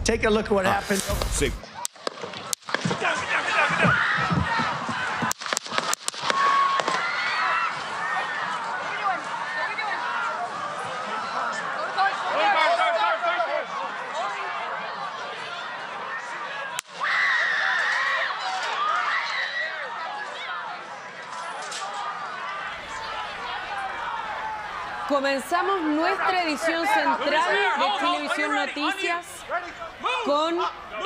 Take a look at what happened. Sí. Comenzamos nuestra edición central de Chilevisión Noticias con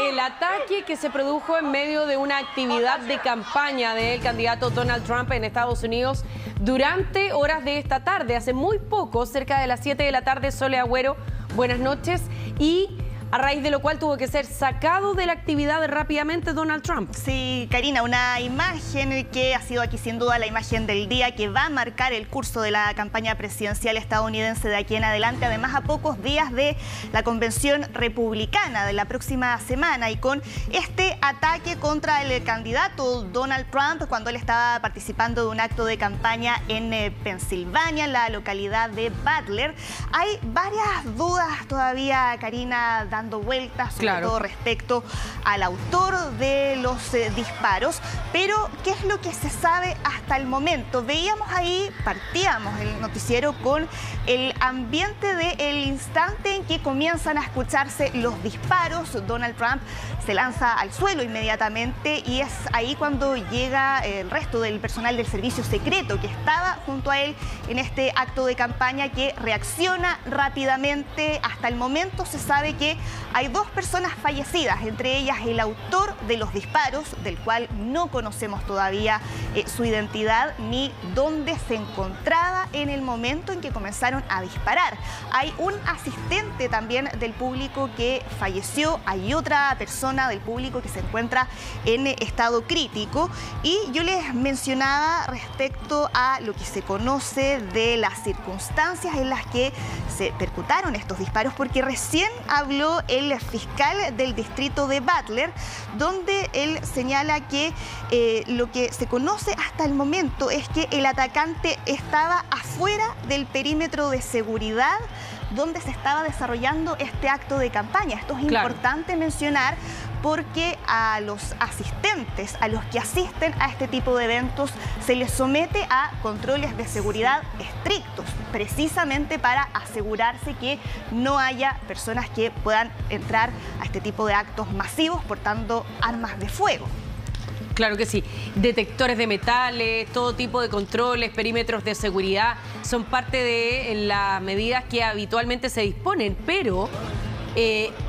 el ataque que se produjo en medio de una actividad de campaña del candidato Donald Trump en Estados Unidos durante horas de esta tarde. Hace muy poco, cerca de las 7 de la tarde, Sole Agüero, buenas noches, y a raíz de lo cual tuvo que ser sacado de la actividad rápidamente Donald Trump. Sí, Karina, una imagen que ha sido aquí sin duda la imagen del día que va a marcar el curso de la campaña presidencial estadounidense de aquí en adelante, además a pocos días de la convención republicana de la próxima semana y con este ataque contra el candidato Donald Trump cuando él estaba participando de un acto de campaña en Pensilvania, en la localidad de Butler. Hay varias dudas todavía, Karina, dando vueltas, sobre todo respecto al autor de los disparos, pero ¿qué es lo que se sabe hasta el momento? Veíamos ahí, partíamos el noticiero con el ambiente del instante en que comienzan a escucharse los disparos. Donald Trump se lanza al suelo inmediatamente y es ahí cuando llega el resto del personal del servicio secreto que estaba junto a él en este acto de campaña, que reacciona rápidamente. Hasta el momento se sabe que hay 2 personas fallecidas, entre ellas el autor de los disparos, del cual no conocemos todavía su identidad ni dónde se encontraba en el momento en que comenzaron a disparar. Hay un asistente también del público que falleció, hay otra persona del público que se encuentra en estado crítico, y yo les mencionaba respecto a lo que se conoce de las circunstancias en las que se percutaron estos disparos, porque recién habló el fiscal del distrito de Butler, donde él señala que lo que se conoce hasta el momento es que el atacante estaba afuera del perímetro de seguridad donde se estaba desarrollando este acto de campaña. Esto es importante mencionar porque a los asistentes, a los que asisten a este tipo de eventos, se les somete a controles de seguridad estrictos, precisamente para asegurarse que no haya personas que puedan entrar a este tipo de actos masivos portando armas de fuego. Claro que sí. Detectores de metales, todo tipo de controles, perímetros de seguridad, son parte de las medidas que habitualmente se disponen, pero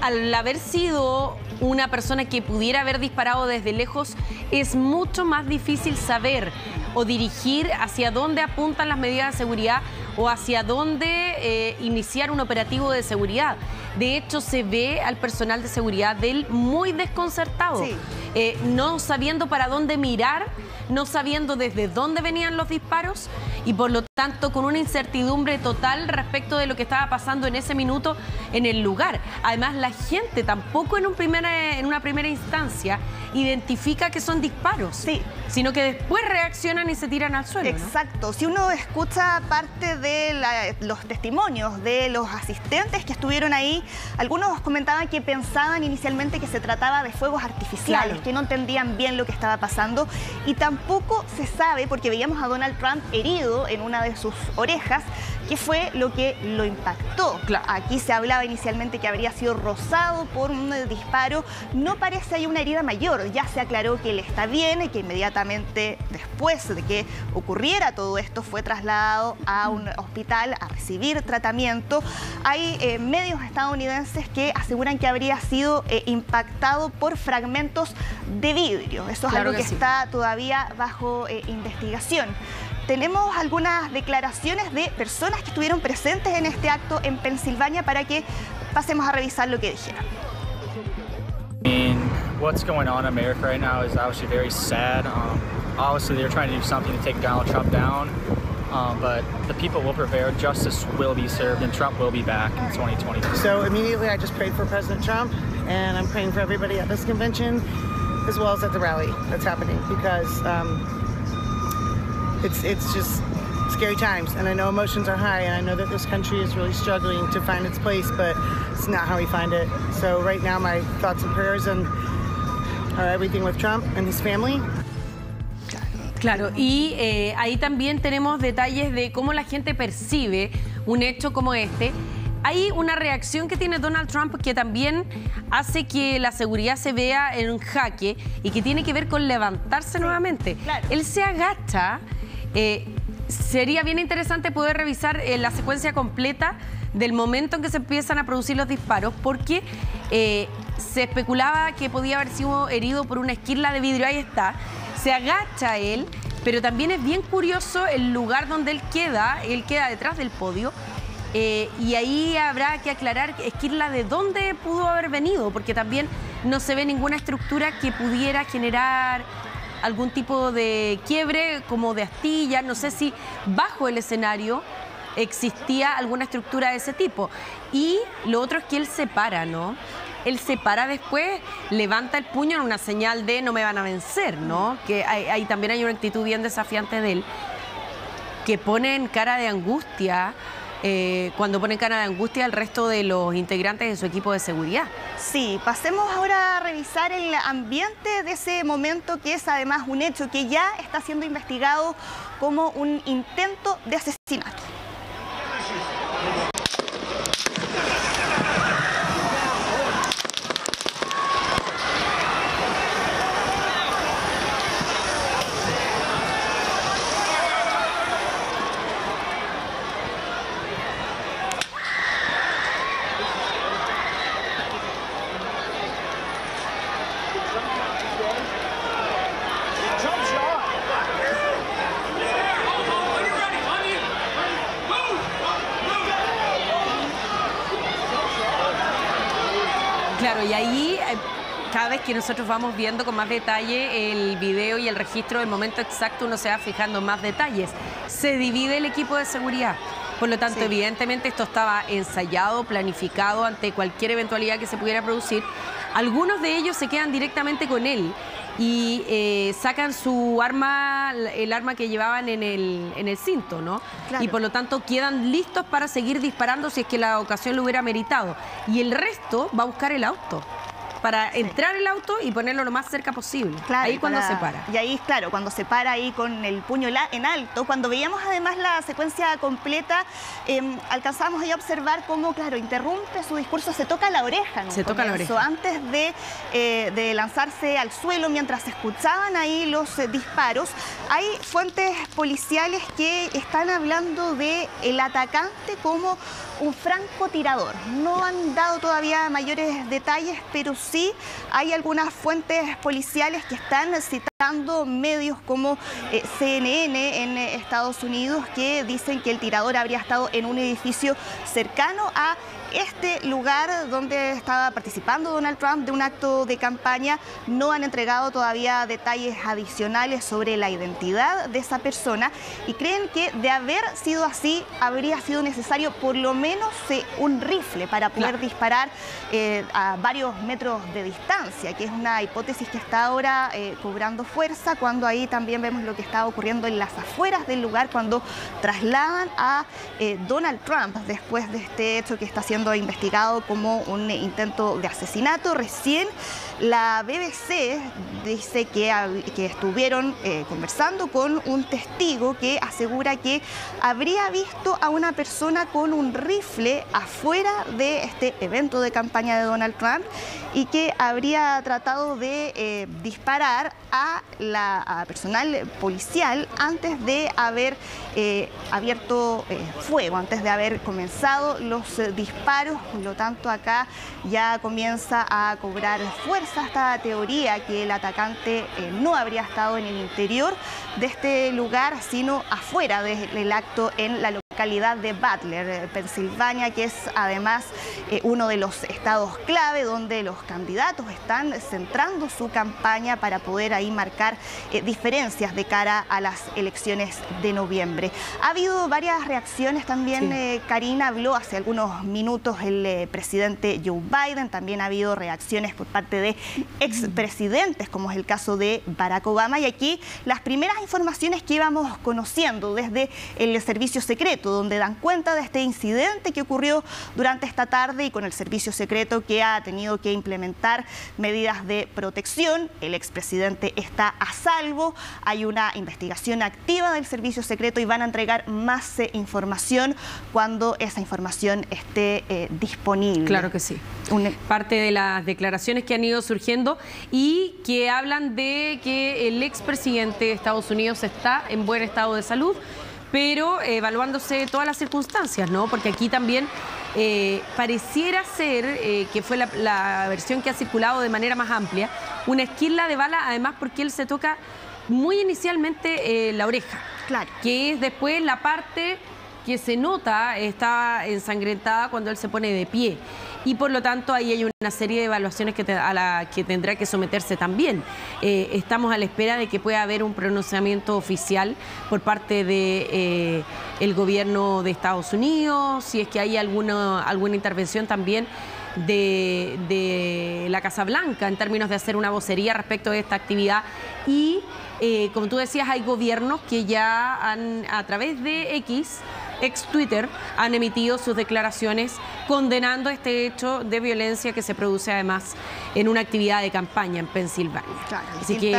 al haber sido una persona que pudiera haber disparado desde lejos, es mucho más difícil saber o dirigir hacia dónde apuntan las medidas de seguridad o hacia dónde iniciar un operativo de seguridad. De hecho, se ve al personal de seguridad de él muy desconcertado, no sabiendo para dónde mirar, no sabiendo desde dónde venían los disparos y por lo tanto con una incertidumbre total respecto de lo que estaba pasando en ese minuto en el lugar. Además, la gente tampoco en una primera instancia identifica que son disparos, sino que después reaccionan y se tiran al suelo. Exacto. ¿No? Si uno escucha parte de los testimonios de los asistentes que estuvieron ahí, algunos comentaban que pensaban inicialmente que se trataba de fuegos artificiales, que no entendían bien lo que estaba pasando, y tampoco se sabe, porque veíamos a Donald Trump herido en una de sus orejas, qué fue lo que lo impactó. Aquí se hablaba inicialmente que habría sido rozado por un disparo. No parece hay una herida mayor. Ya se aclaró que él está bien y que inmediatamente después de que ocurriera todo esto fue trasladado a un hospital a recibir tratamiento. Hay medios estadounidenses que aseguran que habría sido impactado por fragmentos de vidrio. Eso es algo que está todavía bajo investigación. Tenemos algunas declaraciones de personas que estuvieron presentes en este acto en Pensilvania para que pasemos a revisar lo que dijeron. What's going on in America right now is obviously very sad. Obviously, they're trying to do something to take Donald Trump down, but the people will prevail. Justice will be served, and Trump will be back in 2020. So immediately, I just prayed for President Trump, and I'm praying for everybody at this convention, as well as at the rally that's happening, because it's scary times, and I know emotions are high, and I know that this country is really struggling to find its place, but it's not how we find it. So right now my thoughts and prayers are everything with Trump and his family. Claro, y ahí también tenemos detalles de cómo la gente percibe un hecho como este. Hay una reacción que tiene Donald Trump que también hace que la seguridad se vea en un jaque y que tiene que ver con levantarse nuevamente. Claro. Él se agacha. Sería bien interesante poder revisar la secuencia completa del momento en que se empiezan a producir los disparos, porque se especulaba que podía haber sido herido por una esquirla de vidrio. Ahí está. Se agacha él, pero también es bien curioso el lugar donde él queda detrás del podio. Y ahí habrá que aclarar, esquirla, de dónde pudo haber venido, porque también no se ve ninguna estructura que pudiera generar algún tipo de quiebre, como de astilla. No sé si bajo el escenario existía alguna estructura de ese tipo. Y lo otro es que él se para, ¿no? Él se para después, levanta el puño en una señal de no me van a vencer, ¿no? Que ahí también hay una actitud bien desafiante de él, que pone en cara de angustia, cuando pone en cara de angustia al resto de los integrantes de su equipo de seguridad. Sí, pasemos ahora a revisar el ambiente de ese momento, que es además un hecho que ya está siendo investigado como un intento de asesinato. Claro, y ahí cada vez que nosotros vamos viendo con más detalle el video y el registro del momento exacto, uno se va fijando en más detalles. Se divide el equipo de seguridad. Por lo tanto, evidentemente esto estaba ensayado, planificado ante cualquier eventualidad que se pudiera producir. Algunos de ellos se quedan directamente con él y sacan su arma, el arma que llevaban en el cinto, ¿no? Claro. Y por lo tanto quedan listos para seguir disparando si es que la ocasión lo hubiera meritado. Y el resto va a buscar el auto, para entrar el auto y ponerlo lo más cerca posible. Claro, ahí cuando se para. Y ahí, claro, cuando se para ahí con el puño en alto. Cuando veíamos además la secuencia completa, alcanzábamos ahí a observar cómo, claro, interrumpe su discurso, se toca la oreja. Se toca la oreja. Antes de lanzarse al suelo, mientras se escuchaban ahí los disparos. Hay fuentes policiales que están hablando de el atacante como un francotirador. No han dado todavía mayores detalles, pero sí hay algunas fuentes policiales que están citando medios como CNN en Estados Unidos, que dicen que el tirador habría estado en un edificio cercano a este lugar donde estaba participando Donald Trump de un acto de campaña. No han entregado todavía detalles adicionales sobre la identidad de esa persona y creen que, de haber sido así, habría sido necesario por lo menos un rifle para poder disparar a varios metros de distancia, que es una hipótesis que está ahora cobrando fuerza, cuando ahí también vemos lo que está ocurriendo en las afueras del lugar cuando trasladan a Donald Trump después de este hecho que está siendo investigado como un intento de asesinato. Recién la BBC dice que estuvieron conversando con un testigo que asegura que habría visto a una persona con un rifle afuera de este evento de campaña de Donald Trump y que habría tratado de disparar a personal policial antes de haber abierto fuego, antes de haber comenzado los disparos. Por lo tanto, acá ya comienza a cobrar fuerza esta teoría que el atacante no habría estado en el interior de este lugar, sino afuera del acto en la localidad localidad de Butler, Pensilvania, que es además uno de los estados clave donde los candidatos están centrando su campaña para poder ahí marcar diferencias de cara a las elecciones de noviembre. Ha habido varias reacciones también, sí. Karina, habló hace algunos minutos el presidente Joe Biden, también ha habido reacciones por parte de expresidentes, como es el caso de Barack Obama, y aquí las primeras informaciones que íbamos conociendo desde el servicio secreto, donde dan cuenta de este incidente que ocurrió durante esta tarde y con el servicio secreto que ha tenido que implementar medidas de protección. El expresidente está a salvo, hay una investigación activa del servicio secreto y van a entregar más información cuando esa información esté disponible. Claro que sí. Parte de las declaraciones que han ido surgiendo y que hablan de que el expresidente de Estados Unidos está en buen estado de salud, pero evaluándose todas las circunstancias, ¿no? Porque aquí también pareciera ser, que fue la versión que ha circulado de manera más amplia, una esquirla de bala, además porque él se toca muy inicialmente la oreja, claro, que es después la parte que se nota está ensangrentada cuando él se pone de pie. Y por lo tanto ahí hay una serie de evaluaciones a la que tendrá que someterse también. Estamos a la espera de que pueda haber un pronunciamiento oficial por parte de el gobierno de Estados Unidos, si es que hay alguna intervención también de la Casa Blanca en términos de hacer una vocería respecto de esta actividad. Y como tú decías, hay gobiernos que ya han, a través de ex Twitter, han emitido sus declaraciones condenando este hecho de violencia que se produce además en una actividad de campaña en Pensilvania. Claro, así que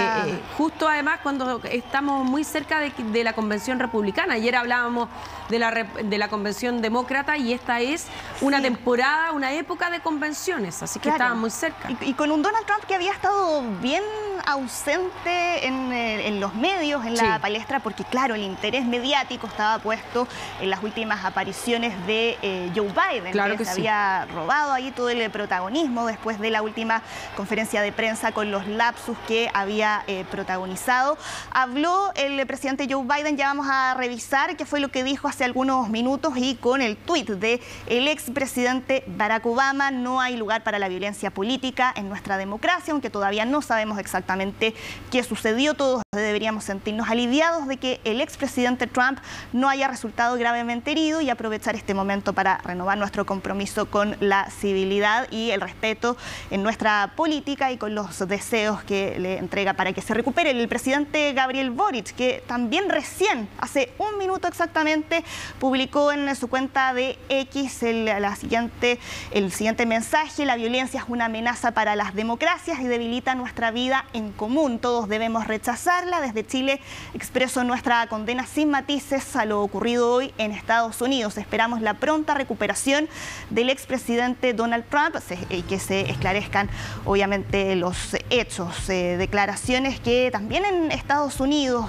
justo además cuando estamos muy cerca de la convención republicana, ayer hablábamos de la convención demócrata y esta es una temporada, una época de convenciones, así que estaban muy cerca. Y con un Donald Trump que había estado bien ausente en los medios, en la palestra, porque claro, el interés mediático estaba puesto en las últimas apariciones de Joe Biden, claro que se había robado ahí todo el protagonismo después de la última conferencia de prensa con los lapsus que había protagonizado. Habló el presidente Joe Biden, ya vamos a revisar qué fue lo que dijo hace algunos minutos, y con el tuit de el expresidente Barack Obama: no hay lugar para la violencia política en nuestra democracia, aunque todavía no sabemos exactamente qué sucedió. Todos deberíamos sentirnos aliviados de que el expresidente Trump no haya resultado gravemente herido y aprovechar este momento para renovar nuestro compromiso con la civilidad y el respeto en nuestra política y con los deseos que le entrega para que se recupere. El presidente Gabriel Boric, que también recién, hace un minuto exactamente, publicó en su cuenta de X el siguiente mensaje: la violencia es una amenaza para las democracias y debilita nuestra vida en común. Todos debemos rechazarla. Desde Chile expreso nuestra condena sin matices a lo ocurrido hoy en Estados Unidos. Esperamos la pronta recuperación del expresidente Donald Trump y que se esclarezcan obviamente los hechos. Declaraciones que también en Estados Unidos,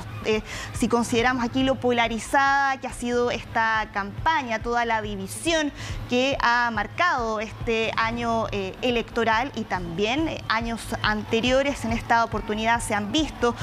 si consideramos aquí lo polarizada que ha sido esta campaña, toda la división que ha marcado este año electoral y también años anteriores, en esta oportunidad se han visto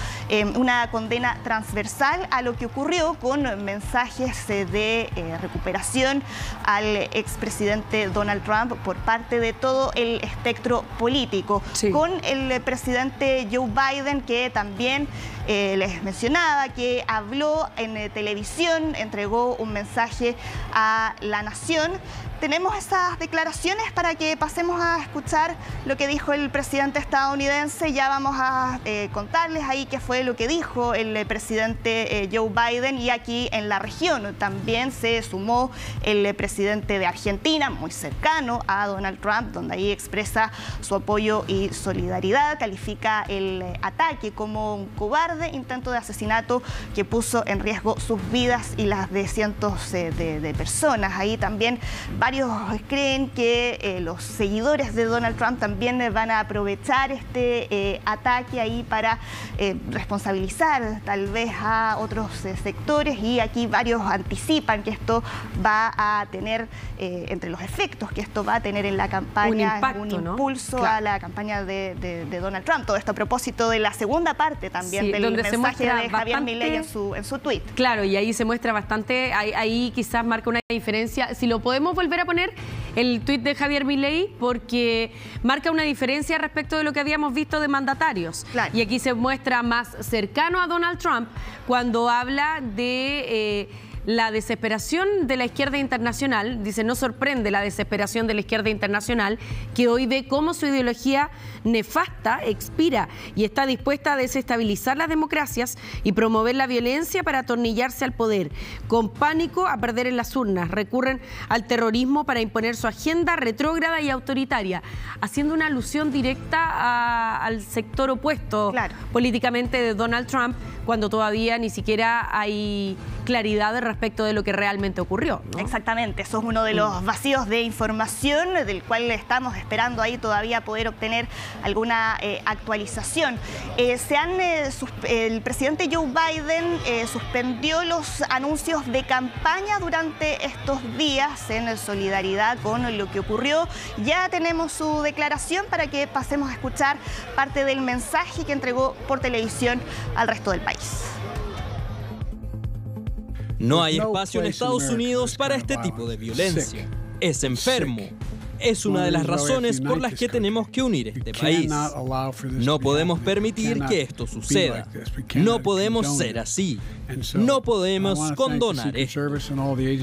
una condena transversal a lo que ocurrió con mensajes de recuperación al expresidente Donald Trump por parte de todo el espectro político. Con el presidente Joe Biden, que también les mencionaba que habló en televisión, entregó un mensaje a la nación. Tenemos esas declaraciones para que pasemos a escuchar lo que dijo el presidente estadounidense. Ya vamos a contarles ahí qué fue lo que dijo el presidente Joe Biden. Y aquí en la región también se sumó el presidente de Argentina, muy cercano a Donald Trump, donde ahí expresa su apoyo y solidaridad. Califica el ataque como un cobarde intento de asesinato que puso en riesgo sus vidas y las de cientos de personas. Ahí también varios creen que los seguidores de Donald Trump también van a aprovechar este ataque ahí para responsabilizar tal vez a otros sectores, y aquí varios anticipan anticipan que esto va a tener, entre los efectos que esto va a tener en la campaña, un impulso, ¿no?, a la campaña de Donald Trump. Todo esto a propósito de la segunda parte también del mensaje de Javier Milei en su tuit. Claro, y ahí se muestra bastante, ahí quizás marca una diferencia. Si lo podemos volver a poner, el tuit de Javier Milei, porque marca una diferencia respecto de lo que habíamos visto de mandatarios. Claro. Y aquí se muestra más cercano a Donald Trump cuando habla de la desesperación de la izquierda internacional. Dice, no sorprende la desesperación de la izquierda internacional, que hoy ve cómo su ideología nefasta expira y está dispuesta a desestabilizar las democracias y promover la violencia para atornillarse al poder. Con pánico a perder en las urnas, recurren al terrorismo para imponer su agenda retrógrada y autoritaria, haciendo una alusión directa al sector opuesto, claro, políticamente de Donald Trump, cuando todavía ni siquiera hay claridad respecto de lo que realmente ocurrió, ¿no? Exactamente, eso es uno de los vacíos de información del cual estamos esperando ahí todavía poder obtener alguna actualización. El presidente Joe Biden suspendió los anuncios de campaña durante estos días en solidaridad con lo que ocurrió. Ya tenemos su declaración para que pasemos a escuchar parte del mensaje que entregó por televisión al resto del país. No hay espacio en Estados Unidos para este tipo de violencia. Es enfermo. Es una de las razones por las que tenemos que unir este país. No podemos permitir que esto suceda. No podemos ser así. No podemos condonar esto.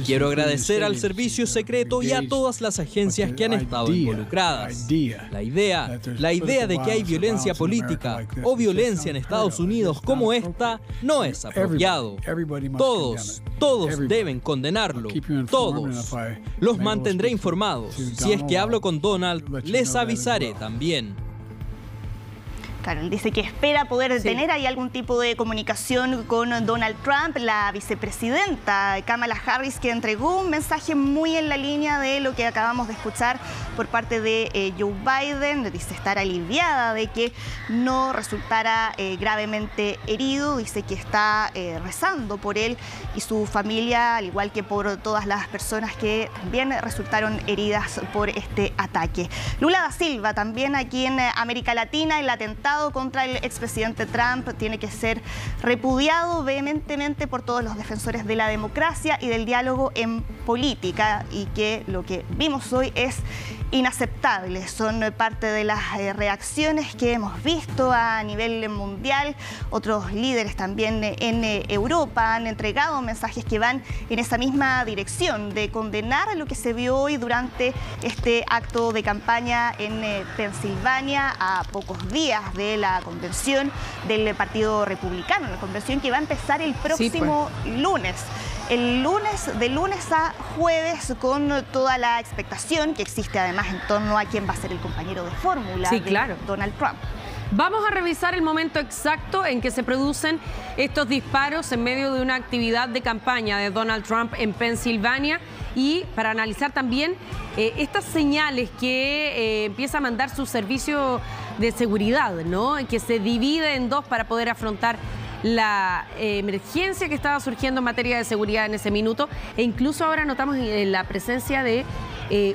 Quiero agradecer al servicio secreto y a todas las agencias que han estado involucradas. La idea de que hay violencia política o violencia en Estados Unidos como esta no es apropiado. Todos deben condenarlo. Todos. Los mantendré informados. Si es que hablo con Donald, les avisaré también. Claro, él dice que espera poder tener ahí algún tipo de comunicación con Donald Trump. La vicepresidenta Kamala Harris, que entregó un mensaje muy en la línea de lo que acabamos de escuchar por parte de Joe Biden. Dice estar aliviada de que no resultara gravemente herido. Dice que está rezando por él y su familia, al igual que por todas las personas que también resultaron heridas por este ataque. Lula da Silva, también aquí en América Latina, el atentado contra el expresidente Trump tiene que ser repudiado vehementemente por todos los defensores de la democracia y del diálogo en política, y que lo que vimos hoy es inaceptable. Son parte de las reacciones que hemos visto a nivel mundial. Otros líderes también en Europa han entregado mensajes que van en esa misma dirección, de condenar lo que se vio hoy durante este acto de campaña en Pensilvania, a pocos días de la convención del Partido Republicano, la convención que va a empezar el próximo lunes. El lunes, de lunes a jueves, con toda la expectación que existe además en torno a quién va a ser el compañero de fórmula de Donald Trump. Vamos a revisar el momento exacto en que se producen estos disparos en medio de una actividad de campaña de Donald Trump en Pensilvania, y para analizar también estas señales que empieza a mandar su servicio de seguridad, ¿no? Que se divide en dos para poder afrontar la emergencia que estaba surgiendo en materia de seguridad en ese minuto, e incluso ahora notamos la presencia de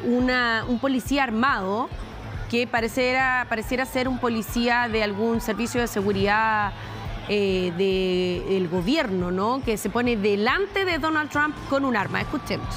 un policía armado que pareciera ser un policía de algún servicio de seguridad del gobierno, ¿no? Que se pone delante de Donald Trump con un arma. Escuchemos.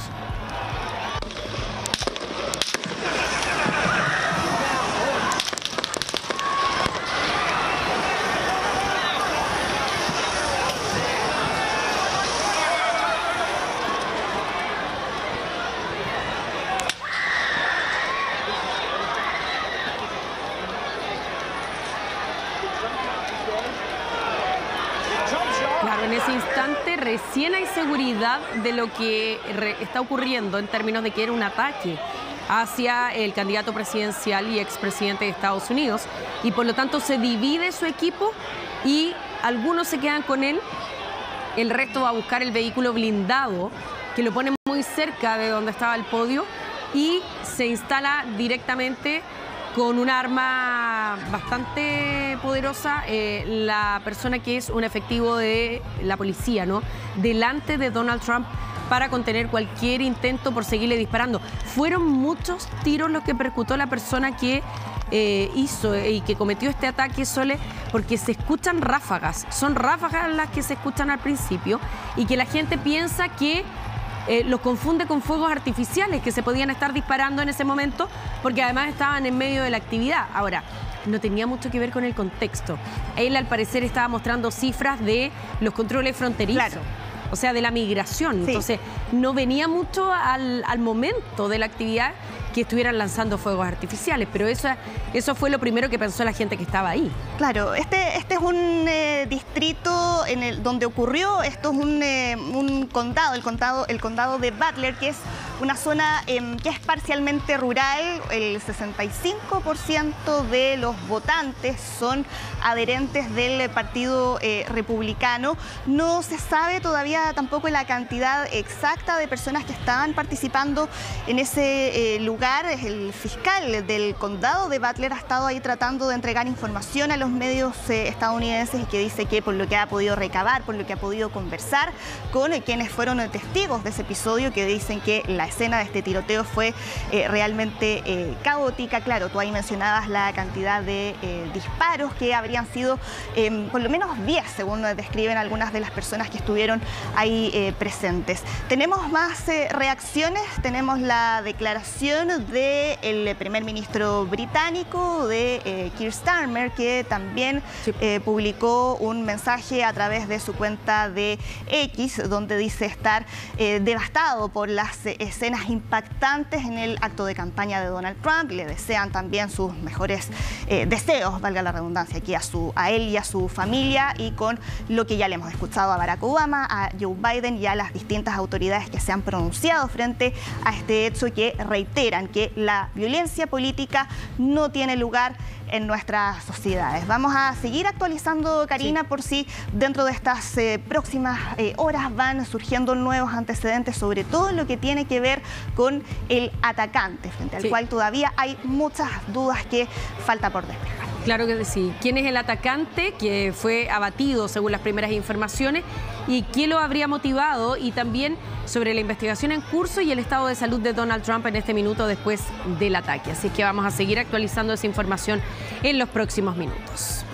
En ese instante recién hay seguridad de lo que está ocurriendo en términos de que era un ataque hacia el candidato presidencial y expresidente de Estados Unidos, y por lo tanto se divide su equipo y algunos se quedan con él, el resto va a buscar el vehículo blindado que lo pone muy cerca de donde estaba el podio y se instala directamente con un arma bastante poderosa, la persona que es un efectivo de la policía, ¿no? Delante de Donald Trump para contener cualquier intento por seguirle disparando. Fueron muchos tiros los que percutó la persona que hizo y que cometió este ataque, Sole, porque se escuchan ráfagas. Son ráfagas las que se escuchan al principio y que la gente piensa que los confunde con fuegos artificiales que se podían estar disparando en ese momento, porque además estaban en medio de la actividad. Ahora, no tenía mucho que ver con el contexto. Él, al parecer, estaba mostrando cifras de los controles fronterizos. Claro. O sea, de la migración. Sí. Entonces, no venía mucho al momento de la actividad que estuvieran lanzando fuegos artificiales, pero eso fue lo primero que pensó la gente que estaba ahí. Claro, este es un distrito donde ocurrió, esto es un condado, el condado de Butler, que es una zona que es parcialmente rural. El 65% de los votantes son adherentes del Partido Republicano. No se sabe todavía tampoco la cantidad exacta de personas que estaban participando en ese lugar. El fiscal del condado de Butler ha estado ahí tratando de entregar información a los medios estadounidenses y que dice que por lo que ha podido recabar, por lo que ha podido conversar con quienes fueron testigos de ese episodio, que dicen que la escena de este tiroteo fue realmente caótica. Claro, tú ahí mencionabas la cantidad de disparos, que habrían sido por lo menos 10, según describen algunas de las personas que estuvieron ahí presentes. Tenemos más reacciones, tenemos la declaración del primer ministro británico, de Keir Starmer, que también publicó un mensaje a través de su cuenta de X, donde dice estar devastado por las escenas impactantes en el acto de campaña de Donald Trump. Le desean también sus mejores deseos, valga la redundancia, aquí a él y a su familia, y con lo que ya le hemos escuchado a Barack Obama, a Joe Biden y a las distintas autoridades que se han pronunciado frente a este hecho, que reiteran que la violencia política no tiene lugar en nuestras sociedades. Vamos a seguir actualizando, Karina, por si dentro de estas próximas horas van surgiendo nuevos antecedentes, sobre todo lo que tiene que ver con el atacante, frente al cual todavía hay muchas dudas que falta por despejar. Claro que sí. ¿Quién es el atacante que fue abatido según las primeras informaciones y qué lo habría motivado? Y también sobre la investigación en curso y el estado de salud de Donald Trump en este minuto después del ataque. Así que vamos a seguir actualizando esa información en los próximos minutos.